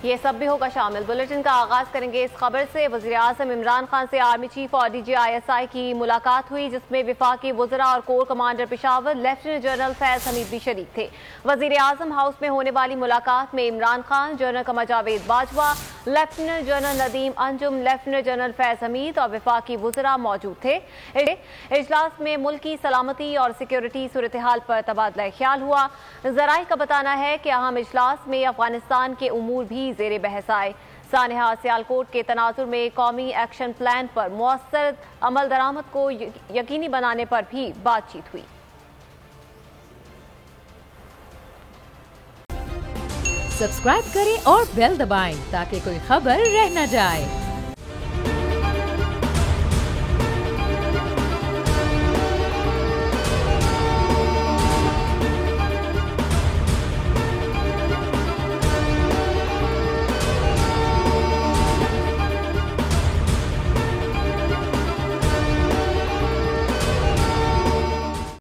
ये सब भी होगा शामिल। बुलेटिन का आगाज करेंगे इस खबर से। वज़ीर-ए-आज़म इमरान खान से आर्मी चीफ और DGISI की मुलाकात हुई, जिसमें विफाकी वज़रा और core commander Peshawar lieutenant general Faiz Hamid भी शरीक थे। वज़ीर-ए-आज़म हाउस में होने वाली मुलाकात में Imran Khan, general Qamar Javed Bajwa, lieutenant general Nadeem Anjum, lieutenant general Faiz Hameed और विफाकी वज़रा मौजूद थे। इजलास में मुल्क की सलामती और सिक्योरिटी सूरत हाल पर तबादला ख्याल हुआ। ज़राए का बताना है कि अहम इजलास में अफगानिस्तान के उमूर भी ज़ेरे बहस आए। सानेहा सियालकोट के तनाजुर में कौमी एक्शन प्लान पर मुअस्सर अमल दरामद को यकीनी बनाने पर भी बातचीत हुई। सब्सक्राइब करें और बेल दबाएं ताकि कोई खबर रह न जाए।